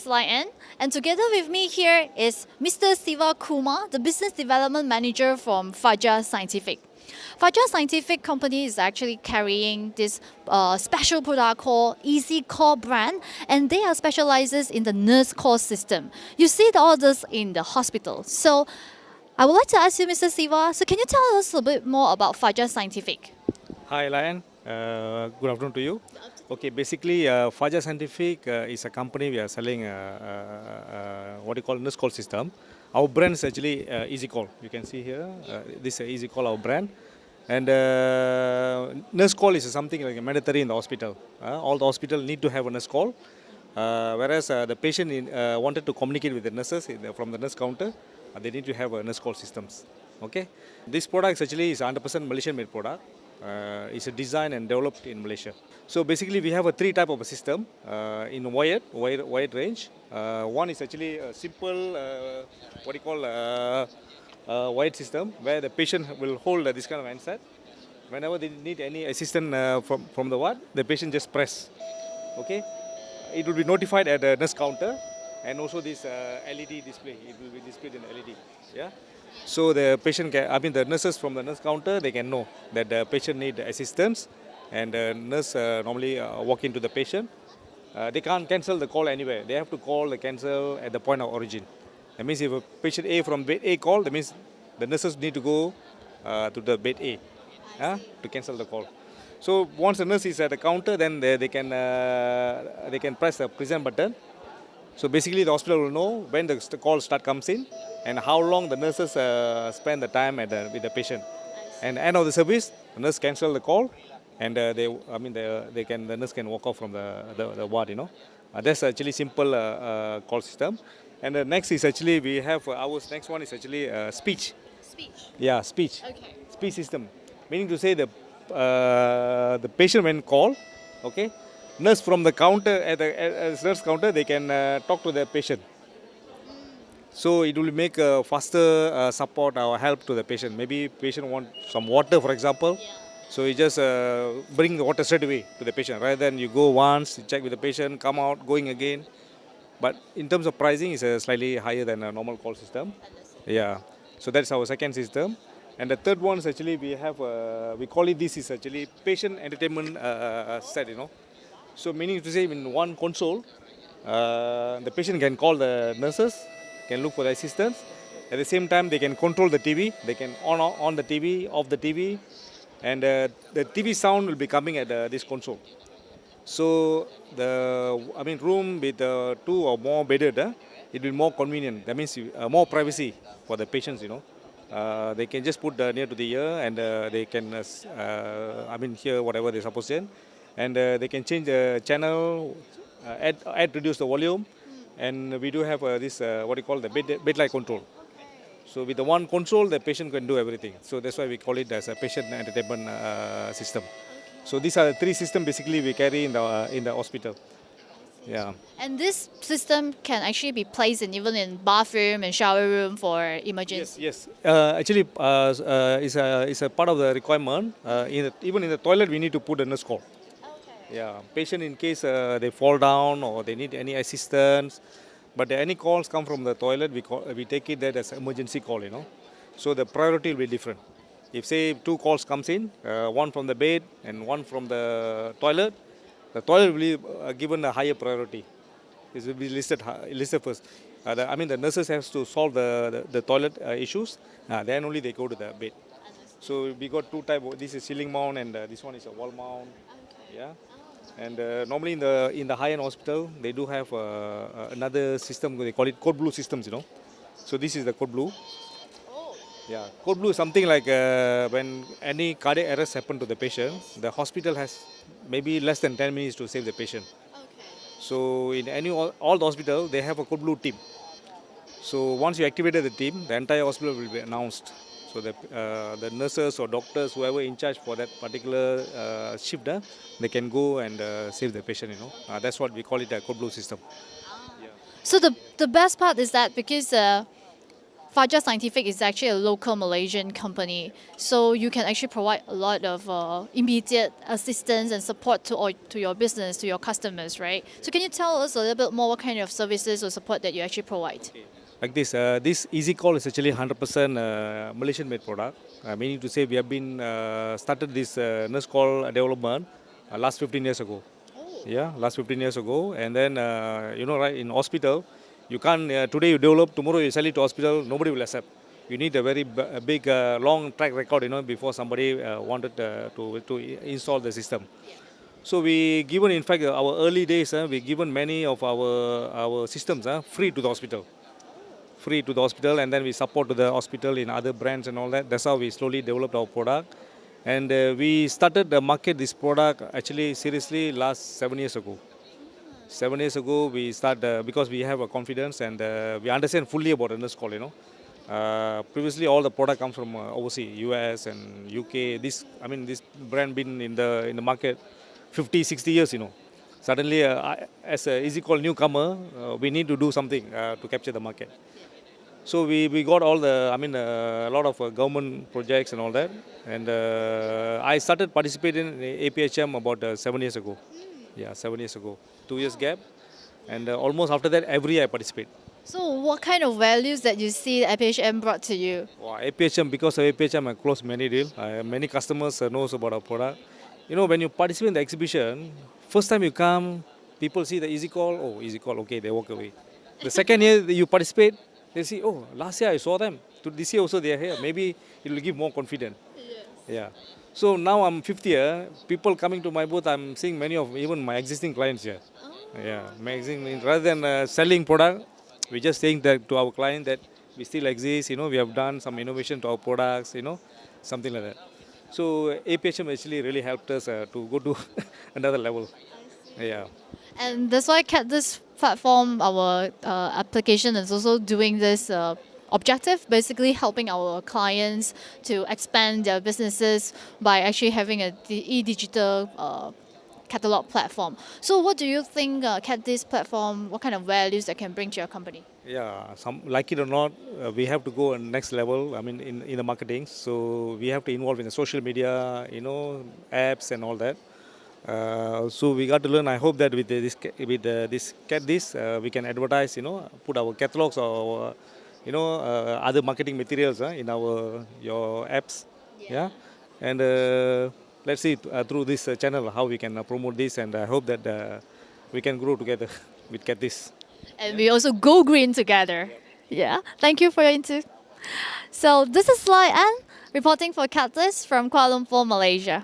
is Lai An, and together with me here is Mr. Siva Kumar, the Business Development Manager from Fajar Scientific. Fajar Scientific company is actually carrying this special product called Easy Call brand, and they are specializes in the nurse call system. You see all this in the hospital. So I would like to ask you, Mr. Siva, so can you tell us a bit more about Fajar Scientific? Hi, Lion. Good afternoon to you. Okay, basically, Fajar Scientific is a company we are selling what you call nurse call system. Our brand is actually Easy Call. You can see here, this is Easy Call, our brand. And nurse call is something like mandatory in the hospital. All the hospital need to have a nurse call. Whereas the patient wanted to communicate with the nurses from the nurse counter, they need to have a nurse call systems. Okay, this product actually is 100% Malaysian made product. It's a design and developed in Malaysia. So basically, we have a three type of a system in wide range. One is actually a simple, what do you call, wide system where the patient will hold this kind of handset. Whenever they need any assistance from the ward, the patient just press. Okay, it will be notified at the nurse counter, and also this LED display. It will be displayed in LED. Yeah. So the patient can, the nurses from the nurse counter, they can know that the patient need assistance, and the nurse normally walk into the patient. They can't cancel the call anywhere. They have to call the cancel at the point of origin. That means if a patient A from bed A call, that means the nurses need to go to the bed A to cancel the call. So once the nurse is at the counter, then they can press the present button. So basically, the hospital will know when the call comes in and how long the nurses spend the time with the patient. And end of the service, the nurse cancel the call, and the nurse can walk off from the ward. That's actually simple call system. And the next is actually we have our next one is actually speech. Speech. Yeah, speech. Okay. Speech system, meaning to say the patient when call, okay. Nurse from the counter at the nurse counter, they can talk to the patient. So it will make faster support or help to the patient. Maybe patient want some water, for example. Yeah. So you just bring the water straight away to the patient, rather than you go once, you check with the patient, come out, going again. But in terms of pricing, it's slightly higher than a normal call system. Yeah. So that's our second system. And the third one is actually we have, we call it, this is actually patient entertainment set, So meaning to say in one console, the patient can call the nurses, can look for the assistance. At the same time, they can control the TV. They can on the TV, off the TV. And the TV sound will be coming at this console. So room with two or more bedded, it will be more convenient. That means more privacy for the patients, they can just put near to the ear, and they can hear whatever they're supposed to. And they can change the channel, reduce the volume, and we do have this what you call the bed-like control. So with the one console, the patient can do everything. So that's why we call it as a patient entertainment system. So these are the three systems basically we carry in the hospital. Yeah. And this system can actually be placed even in bathroom and shower room for emergency. Yes. Actually, it's a part of the requirement. Even in the toilet, we need to put a nurse call. Okay. Yeah. Patient in case they fall down or they need any assistance, but any calls come from the toilet, we take it that as emergency call. So the priority will be different. If say two calls comes in, one from the bed and one from the toilet will be given a higher priority. It will be listed first. The nurses have to solve the toilet issues. Then only they go to the bed. So we got two type. This is ceiling mount, and this one is a wall mount. Okay. Yeah. And normally in the high-end hospital, they do have another system. They call it code blue systems. So this is the code blue. Yeah, code blue is something like when any cardiac arrest happen to the patient, the hospital has maybe less than 10 minutes to save the patient. Okay. So in all the hospital, they have a code blue team. So once you activated the team, the entire hospital will be announced. So the nurses or doctors, whoever in charge for that particular shift, they can go and save the patient. That's what we call it a code blue system. So the best part is that because Fajar Scientific is actually a local Malaysian company, so you can actually provide a lot of immediate assistance and support to your business, to your customers, right? So can you tell us a little bit more what kind of services or support that you actually provide? Like this Easy Call is actually 100% Malaysian-made product. Meaning to say we have been started this nurse call development last 15 years ago. Yeah, last 15 years ago. And then, right, in hospital, you can't, today you develop, tomorrow you sell it to hospital, nobody will accept. You need a very big, long track record, before somebody wanted to install the system. So we given, in fact, our early days, we given many of our systems free to the hospital. Free to the hospital, and then we support to the hospital in other brands and all that. That's how we slowly developed our product. And we started to market this product actually seriously last 7 years ago. 7 years ago, we started because we have a confidence and we understand fully about the nurse call. Previously, all the product comes from overseas, US and UK. This brand been in the market 50, 60 years. Suddenly, as an Easy Call newcomer, we need to do something to capture the market. So we got all a lot of government projects and all that. And I started participating in APHM about 7 years ago. Yeah, 7 years ago. 2 years gap. And almost after that, every year I participate. So what kind of values that you see APHM brought to you? Wow, APHM, because of APHM, I closed many deals. Many customers knows about our product. When you participate in the exhibition, first time you come, people see the Easy Call, oh, Easy Call, okay, they walk away. The second year you participate, they see, oh, last year I saw them. This year also they are here. Maybe it will give more confidence. Yes. Yeah. So now I'm fifth year. People coming to my booth, I'm seeing many of even my existing clients here. Oh. Yeah. Rather than selling product, we're just saying that to our client that we still exist. We have done some innovation to our products. Something like that. So APHM actually really helped us to go to another level. Yeah. And that's why this platform, our application is also doing this objective, basically helping our clients to expand their businesses by actually having a e-digital catalog platform. So what do you think this platform, what kind of values that can bring to your company? Yeah, like it or not, we have to go next level. In the marketing, so we have to involve in the social media, apps and all that. So we got to learn. I hope that with this we can advertise, put our catalogs or other marketing materials in your apps. Yeah, and let's see through this channel how we can promote this, and I hope that we can grow together with this. And we also go green together. Yeah. Thank you for your interview. So this is Lai An reporting for Catalyst from Kuala Lumpur, Malaysia.